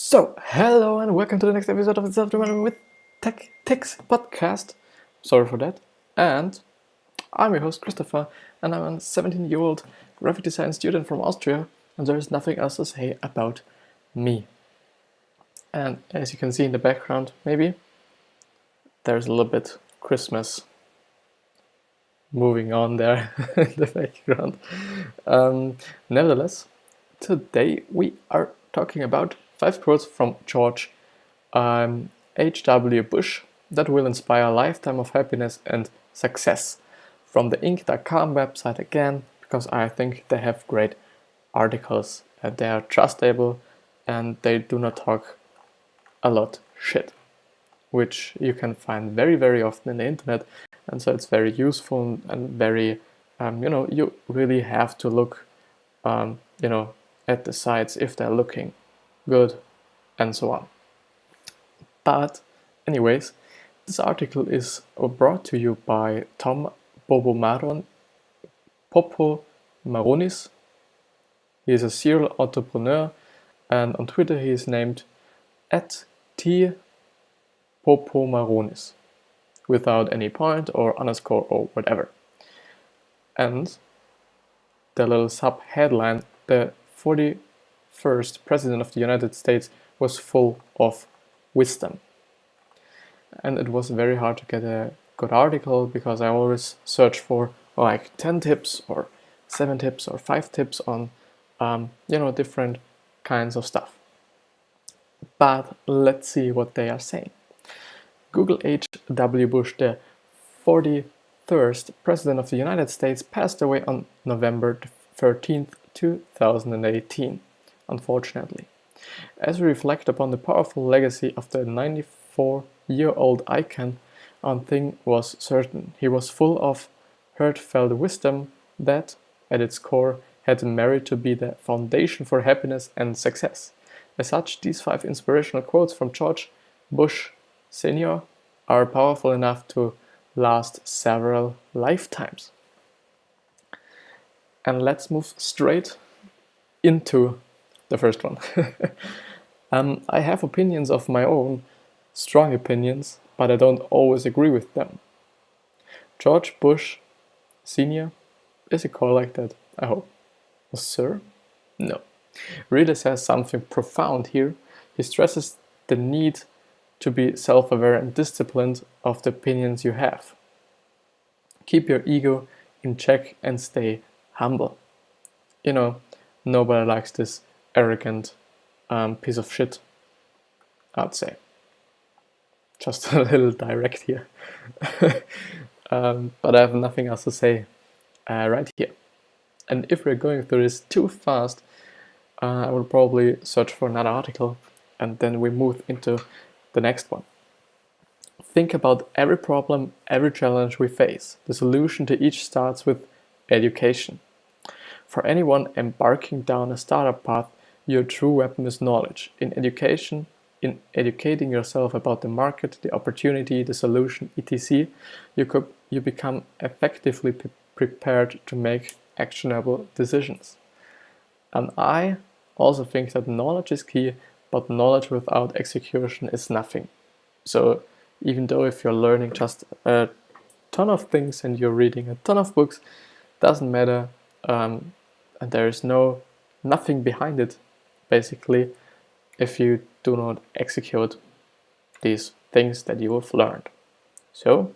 Hello and welcome to the next episode of the Self-Development with Tech Tics podcast. Sorry for that. And I'm your host, Christopher, and I'm a 17-year-old graphic design student from Austria, and there is nothing else to say about me. And as you can see in the background, maybe, there's a little bit Christmas moving on there in the background. Nevertheless, today we are talking about 5 quotes from George H.W. Bush that will inspire a lifetime of happiness and success. From the Inc.com website again, because I think they have great articles and they are trustable and they do not talk a lot shit, which you can find very, very often in the internet. And so it's very useful and very, you really have to look, at the sites if they're looking good and so on. But anyways, this article is brought to you by Tom Popomaronis. He is a serial entrepreneur, and on Twitter he is named @T_Popomaronis without any point or underscore or whatever. And the little sub-headline, the 41st President of the United States was full of wisdom. And it was very hard to get a good article because I always search for like 10 tips or 7 tips or 5 tips on, different kinds of stuff. But let's see what they are saying. Google H.W. Bush, the 43rd President of the United States, passed away on November 13th, 2018, unfortunately. As we reflect upon the powerful legacy of the 94-year-old icon, one thing was certain: he was full of heartfelt wisdom that, at its core, had the merit to be the foundation for happiness and success. As such, these 5 inspirational quotes from George Bush Sr. are powerful enough to last several lifetimes. And let's move straight into the first one. I have opinions of my own, strong opinions, but I don't always agree with them. George Bush Sr. Is he called like that? I hope. Or Sir? No. Really says something profound here. He stresses the need to be self-aware and disciplined of the opinions you have. Keep your ego in check and stay humble. Nobody likes this arrogant piece of shit, I'd say. Just a little direct here. But I have nothing else to say right here. And if we're going through this too fast, I will probably search for another article and then we move into the next one. Think about every problem, every challenge we face. The solution to each starts with education. For anyone embarking down a startup path, your true weapon is knowledge. In education, in educating yourself about the market, the opportunity, the solution, etc., you become effectively prepared to make actionable decisions. And I also think that knowledge is key, but knowledge without execution is nothing. So even though if you're learning just a ton of things and you're reading a ton of books, doesn't matter, and there is nothing behind it, basically, if you do not execute these things that you have learned. So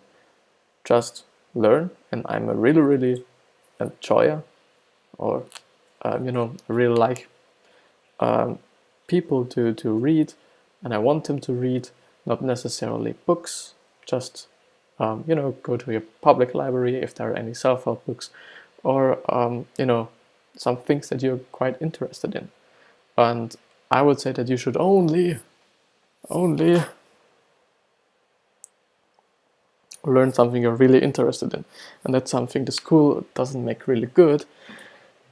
just learn, and I'm a really enjoyer, or really like people to read, and I want them to read, not necessarily books, just go to your public library if there are any self-help books, or some things that you're quite interested in. And I would say that you should only learn something you're really interested in, and that's something the school doesn't make really good,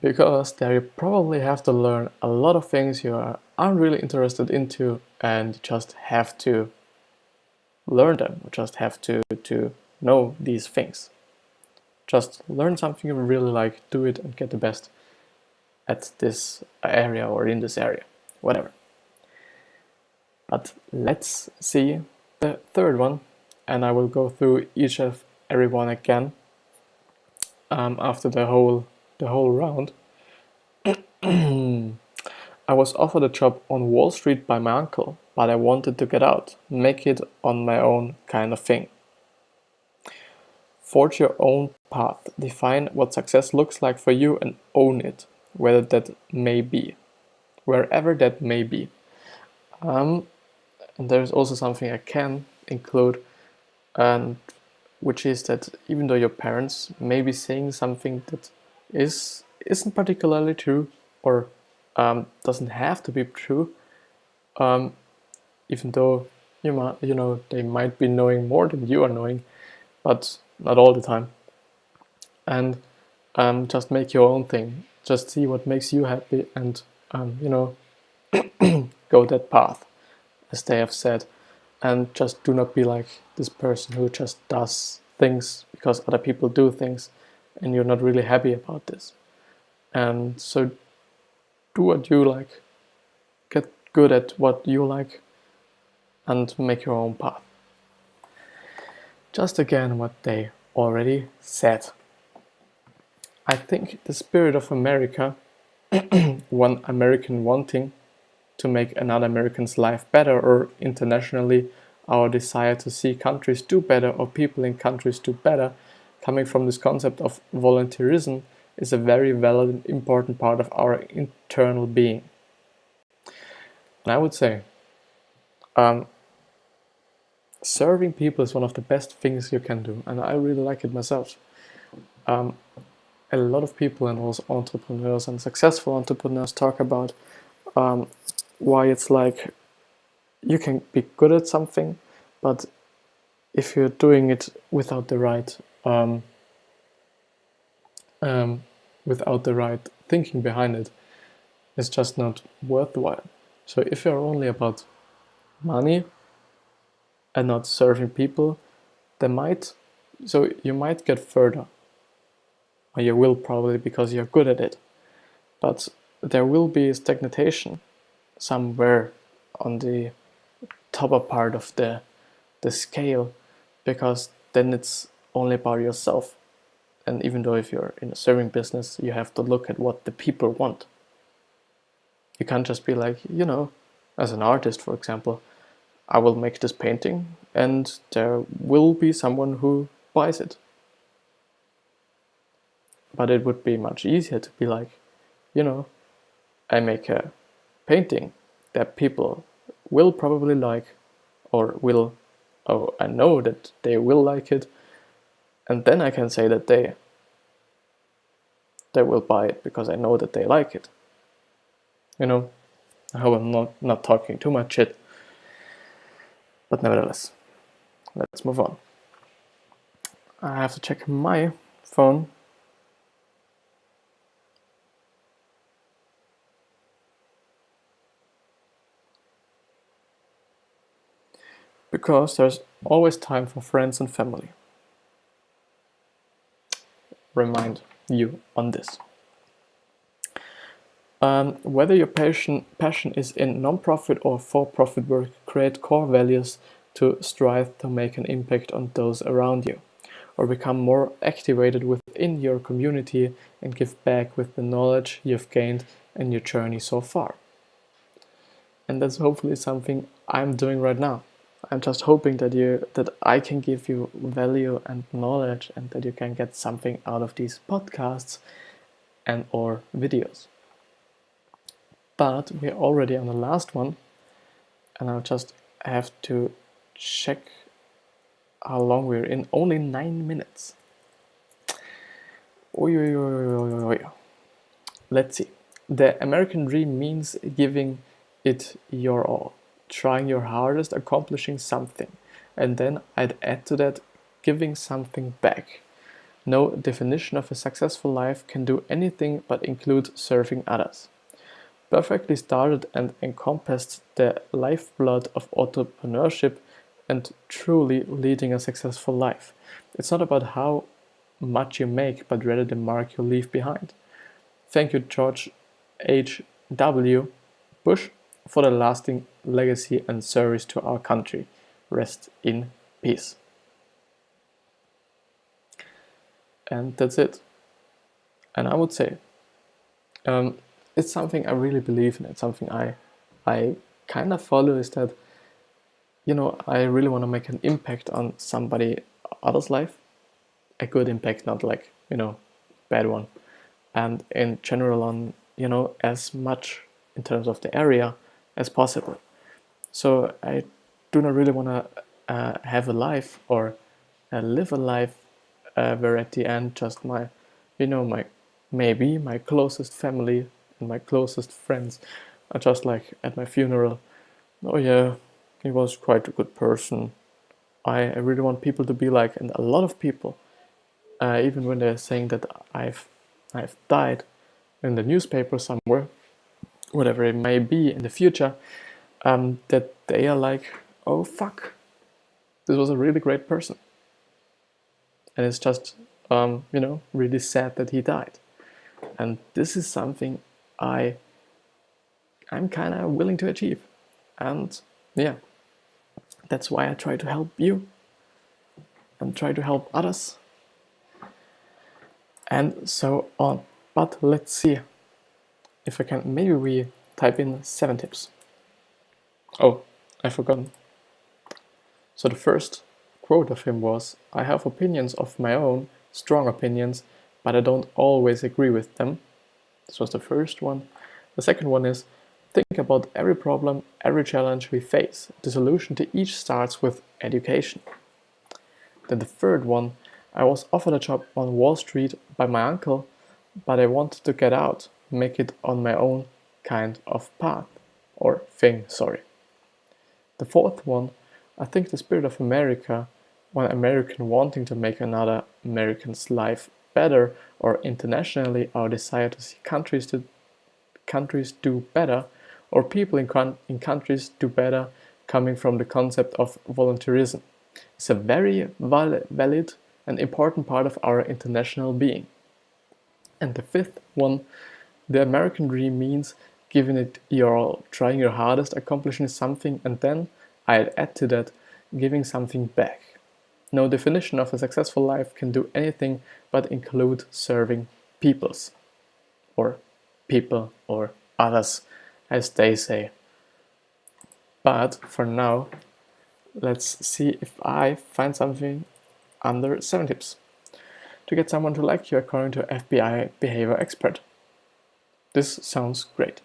because there you probably have to learn a lot of things you aren't really interested into, and you just have to learn them, or just have to know these things. Just learn something you really like, do it, and get the best at this area or in this area, whatever. But let's see the third one, and I will go through each of every one again after the whole round. I was offered a job on Wall Street by my uncle, but I wanted to get out, make it on my own kind of thing. Forge your own path, define what success looks like for you and own it, wherever that may be. And there's also something I can include, and which is that even though your parents may be saying something that isn't particularly true or doesn't have to be true, even though they might be knowing more than you are knowing, but not all the time. And just make your own thing. Just see what makes you happy, and go that path, as they have said. And just do not be like this person who just does things because other people do things, and you're not really happy about this. And so do what you like, get good at what you like, and make your own path. Just again what they already said. I think the spirit of America, one American wanting to make another American's life better, or internationally our desire to see countries do better or people in countries do better, coming from this concept of volunteerism, is a very valid and important part of our internal being. And I would say serving people is one of the best things you can do, and I really like it myself. A lot of people, and also entrepreneurs and successful entrepreneurs, talk about why it's like you can be good at something, but if you're doing it without the right thinking behind it, it's just not worthwhile. So if you're only about money and not serving people, you might get further, or you will probably, because you're good at it, but there will be stagnation somewhere on the topper part of the scale, because then it's only about yourself. And even though if you're in a serving business, you have to look at what the people want. You can't just be like, as an artist, for example, I will make this painting and there will be someone who buys it. But it would be much easier to be like, I make a painting that people will probably like, or I know that they will like it, and then I can say that they will buy it because I know that they like it. I hope I'm not talking too much shit, but nevertheless, let's move on. I have to check my phone. Because there's always time for friends and family. Remind you on this. Whether your passion is in non-profit or for-profit work, create core values to strive to make an impact on those around you, or become more activated within your community and give back with the knowledge you've gained in your journey so far. And that's hopefully something I'm doing right now. I'm just hoping that I can give you value and knowledge, and that you can get something out of these podcasts and or videos. But we're already on the last one, and I'll just have to check how long we're in. Only 9 minutes. Let's see. The American dream means giving it your all, trying your hardest, accomplishing something, and then I'd add to that, giving something back. No definition of a successful life can do anything but include serving others. Perfectly started and encompassed the lifeblood of entrepreneurship and truly leading a successful life. It's not about how much you make, but rather the mark you leave behind. Thank you, George H.W. Bush, for the lasting legacy and service to our country. Rest in peace. And that's it. And I would say it's something I really believe in. It's something I kind of follow, is that, you know, I really want to make an impact on somebody other's life. A good impact, not like, you know, bad one. And in general on, you know, as much in terms of the area as possible. So I do not really want to have a life or live a life where at the end just my, you know, maybe my closest family and my closest friends are just like at my funeral. Oh yeah, he was quite a good person. I really want people to be like, and a lot of people, even when they're saying that I've died in the newspaper somewhere, whatever it may be in the future, that they are like, oh fuck, this was a really great person. And it's just, you know, really sad that he died. And this is something I'm kind of willing to achieve. And yeah, that's why I try to help you and try to help others and so on. But let's see if I can, maybe we type in 7 tips. Oh, I forgot. So the first quote of him was, I have opinions of my own, strong opinions, but I don't always agree with them. This was the first one. The second one is, think about every problem, every challenge we face. The solution to each starts with education. Then the third one, I was offered a job on Wall Street by my uncle, but I wanted to get out, make it on my own kind of path, or thing, sorry. The fourth one, I think the spirit of America, one American wanting to make another American's life better, or internationally our desire to see countries do better, or people in countries do better, coming from the concept of volunteerism, is a very valid and important part of our international being. And the fifth one, the American dream means giving it your all, trying your hardest, accomplishing something, and then, I'd add to that, giving something back. No definition of a successful life can do anything but include serving peoples, or people, or others, as they say. But for now, let's see if I find something under 7 tips to get someone to like you according to FBI behavior expert. This sounds great.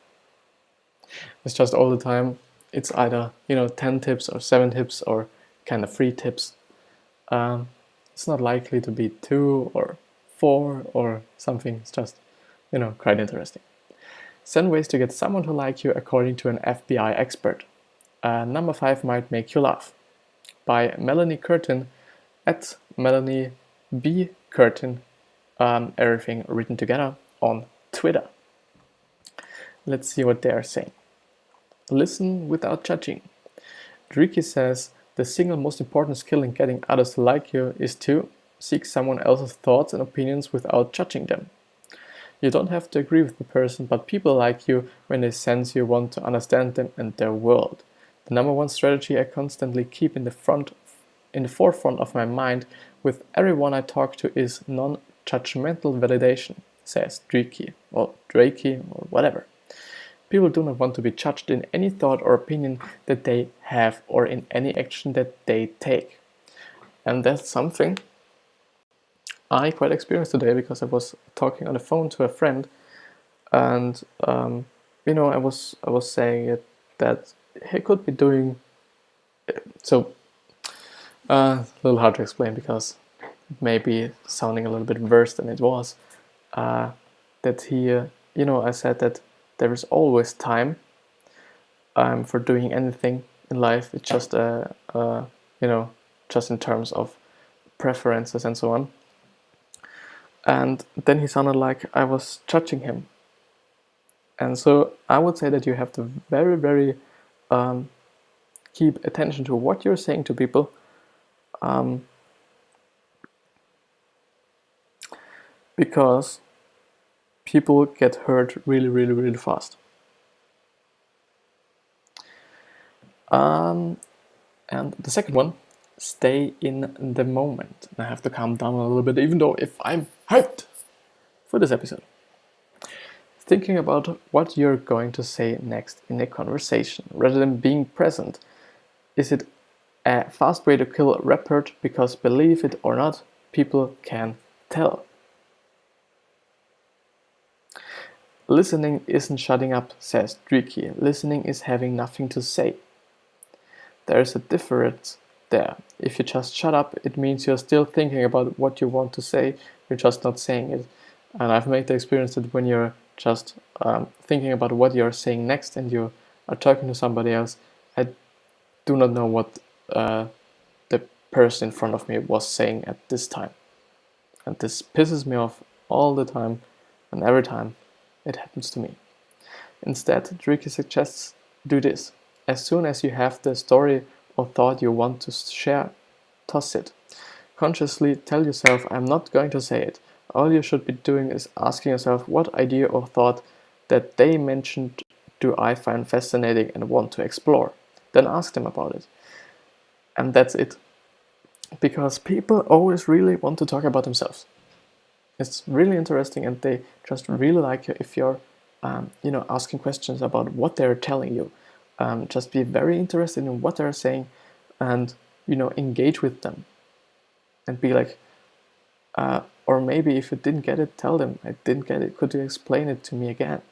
It's just all the time, it's either, you know, 10 tips or 7 tips or kind of 3 tips. It's not likely to be 2 or 4 or something. It's just, you know, quite interesting. 7 ways to get someone to like you according to an FBI expert. Number 5 might make you laugh. By Melanie Curtin at Melanie B. Curtin, everything written together on Twitter. Let's see what they are saying. Listen without judging. Driki says, the single most important skill in getting others to like you is to seek someone else's thoughts and opinions without judging them. You don't have to agree with the person, but people like you when they sense you want to understand them and their world. The number one strategy I constantly keep in the forefront of my mind with everyone I talk to is non-judgmental validation, says Driki, or Drakey, or whatever. People do not want to be judged in any thought or opinion that they have or in any action that they take. And that's something I quite experienced today, because I was talking on the phone to a friend, and you know, I was saying it, that he could be doing so. A little hard to explain because it may be sounding a little bit worse than it was. That he, you know, I said that there is always time for doing anything in life. It's just you know, just in terms of preferences and so on. And then he sounded like I was judging him. And so I would say that you have to very, very keep attention to what you're saying to people. Because people get hurt really, really, really fast. And the second one, stay in the moment. And I have to calm down a little bit, even though if I'm hyped for this episode. Thinking about what you're going to say next in a conversation, rather than being present. Is it a fast way to kill rapport? Because believe it or not, people can tell. Listening isn't shutting up, says Dreeke. Listening is having nothing to say. There's a difference there. If you just shut up, it means you're still thinking about what you want to say, you're just not saying it. And I've made the experience that when you're just thinking about what you're saying next and you are talking to somebody else, I do not know what the person in front of me was saying at this time. And this pisses me off all the time, and every time it happens to me. Instead, Dreeke suggests do this. As soon as you have the story or thought you want to share, toss it. Consciously tell yourself, I'm not going to say it. All you should be doing is asking yourself what idea or thought that they mentioned do I find fascinating and want to explore. Then ask them about it. And that's it. Because people always really want to talk about themselves. It's really interesting, and they just really like you if you're asking questions about what they're telling you. Just be very interested in what they're saying and engage with them and be like, or maybe if you didn't get it, tell them I didn't get it, could you explain it to me again?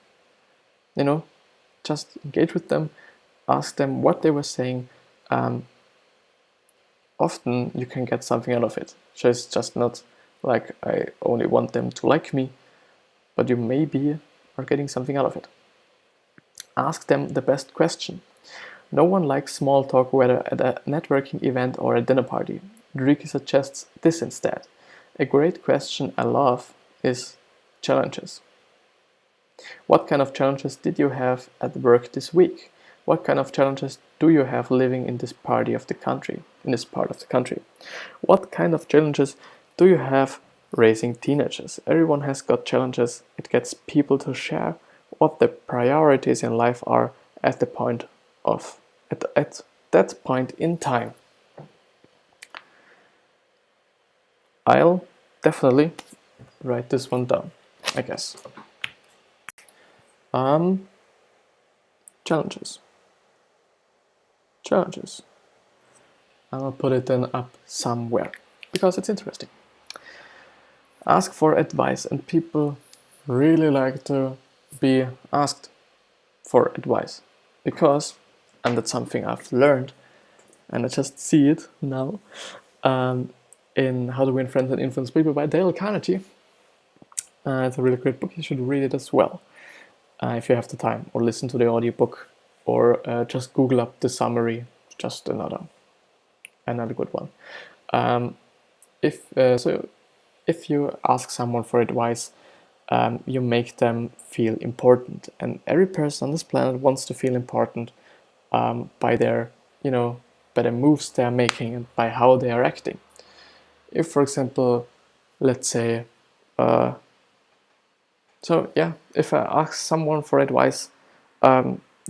Just engage with them, ask them what they were saying. Often you can get something out of it. So it's just not like I only want them to like me, but you maybe are getting something out of it. Ask them the best question. No one likes small talk, whether at a networking event or a dinner party. Dreeke suggests this instead. A great question I love is challenges. What kind of challenges did you have at work this week? What kind of challenges do you have living in this part of the country? What kind of challenges do you have raising teenagers? Everyone has got challenges. It gets people to share what the priorities in life are at that point in time. I'll definitely write this one down, I guess. Challenges. I'll put it then up somewhere because it's interesting. Ask for advice, and people really like to be asked for advice because, and that's something I've learned, and I just see it now in How to Win Friends and Influence People by Dale Carnegie. It's a really great book. You should read it as well if you have the time, or listen to the audiobook, or just Google up the summary. Just another good one. If you ask someone for advice, you make them feel important, and every person on this planet wants to feel important by their moves they are making and by how they are acting. If, for example, let's say, if I ask someone for advice,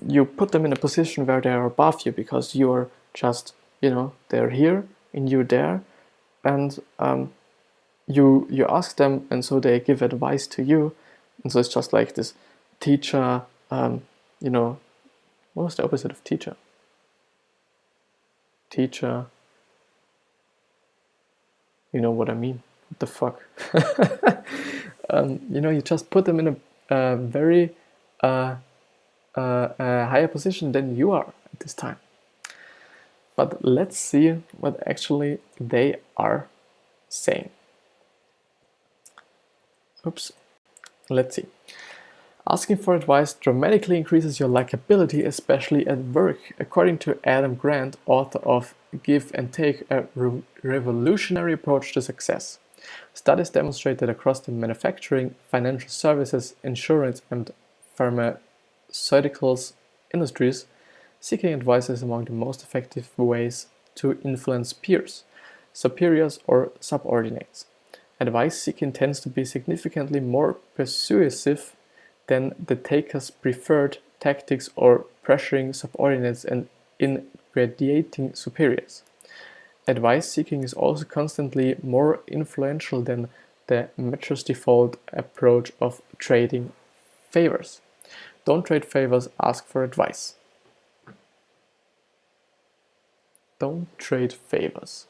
you put them in a position where they are above you because you're just, they're here and you're there, and you ask them, and so they give advice to you, and so it's just like this teacher. What was the opposite of teacher? Teacher. You know what I mean? What the fuck? You just put them in a very higher position than you are at this time. But let's see what actually they are saying. Oops. Let's see. Asking for advice dramatically increases your likability, especially at work. According to Adam Grant, author of Give and Take, a revolutionary approach to success. Studies demonstrate that across the manufacturing, financial services, insurance, and pharmaceuticals industries, seeking advice is among the most effective ways to influence peers, superiors, or subordinates. Advice seeking tends to be significantly more persuasive than the taker's preferred tactics or pressuring subordinates and in gradating superiors. Advice seeking is also constantly more influential than the macho's default approach of trading favors. Don't trade favors, ask for advice. Don't trade favors.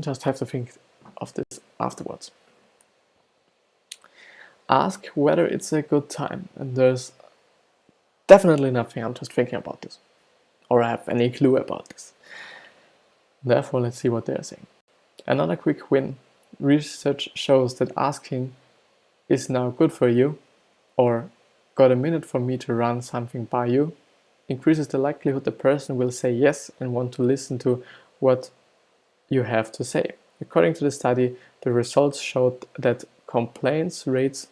Just have to think of this afterwards. Ask whether it's a good time, and there's definitely nothing, I'm just thinking about this, or I have any clue about this. Therefore, let's see what they're saying. Another quick win. Research shows that asking is now good for you, or got a minute for me to run something by you, increases the likelihood the person will say yes and want to listen to what you have to say. According to the study, the results showed that complaints rates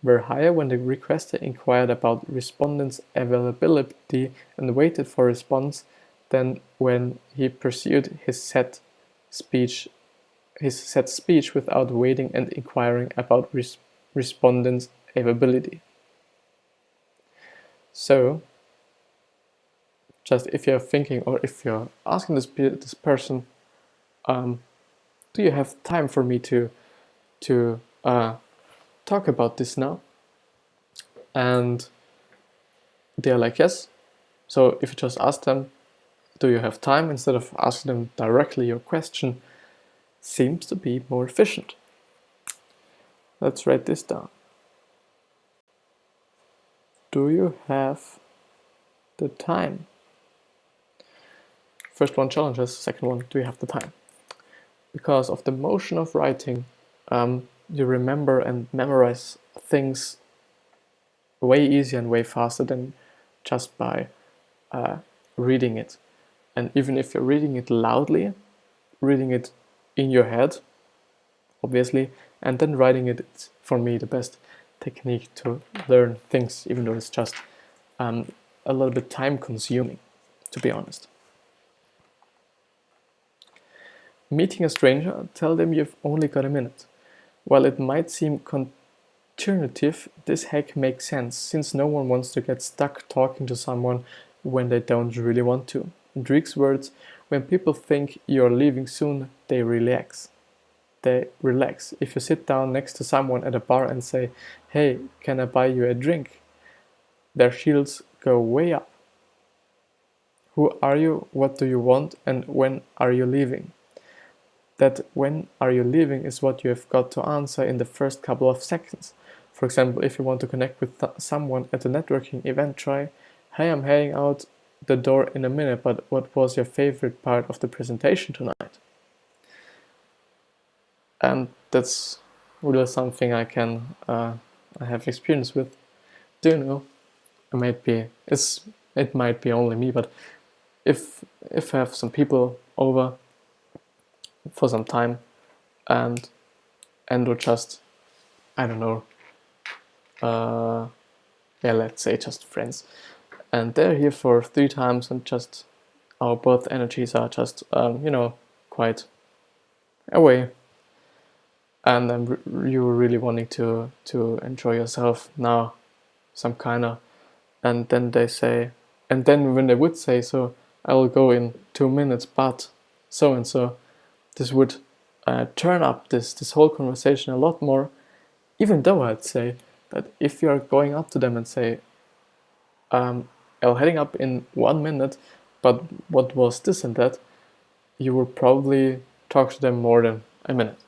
were higher when the requester inquired about respondents' availability and waited for response than when he pursued his set speech without waiting and inquiring about respondents' availability. So, just if you're thinking, or if you're asking this person, do you have time for me to talk about this now? And they're like, yes. So if you just ask them, do you have time, instead of asking them directly your question, seems to be more efficient. Let's write this down. Do you have the time? First one, challenges. Second one, do you have the time? Because of the motion of writing, you remember and memorize things way easier and way faster than just by reading it. And even if you're reading it loudly, reading it in your head, obviously, and then writing it, it's for me the best technique to learn things, even though it's just a little bit time consuming, to be honest. Meeting a stranger, tell them you've only got a minute. While it might seem counterintuitive, this hack makes sense, since no one wants to get stuck talking to someone when they don't really want to. In Dreek's words, when people think you're leaving soon, they relax. If you sit down next to someone at a bar and say, "Hey, can I buy you a drink?" their shields go way up. Who are you? What do you want? And when are you leaving? That "when are you leaving" is what you have got to answer in the first couple of seconds. For example, if you want to connect with someone at a networking event, try, "Hey, I'm heading out the door in a minute, but what was your favorite part of the presentation tonight?" And that's really something I have experience with. Do you know? It might be only me, but if I have some people over for some time, and we're just, I don't know, let's say just friends, and they're here for 3 times, and just our both energies are just quite away, and then you're really wanting to enjoy yourself now, some kind of, and then they say, and then when they would say, "So I will go in 2 minutes, but so and so," this would turn up this whole conversation a lot more, even though I'd say that if you're going up to them and say, "I'm heading up in 1 minute, but what was this and that," you will probably talk to them more than a minute.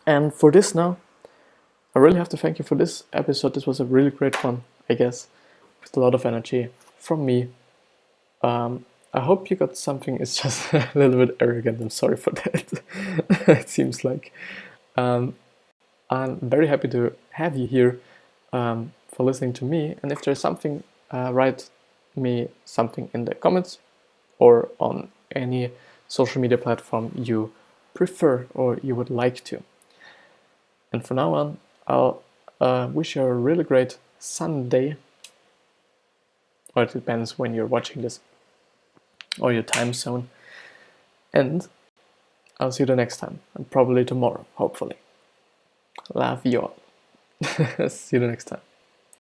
And for this now, I really have to thank you for this episode. This was a really great one, I guess, with a lot of energy from me. I hope you got something. It's just a little bit arrogant. I'm sorry for that. It seems like. I'm very happy to have you here for listening to me. And if there's something, write me something in the comments or on any social media platform you prefer or you would like to. And from now on, I'll wish you a really great Sunday. Or it depends when you're watching this, or your time zone. And I'll see you the next time, and probably tomorrow, hopefully. Love you all. See you the next time.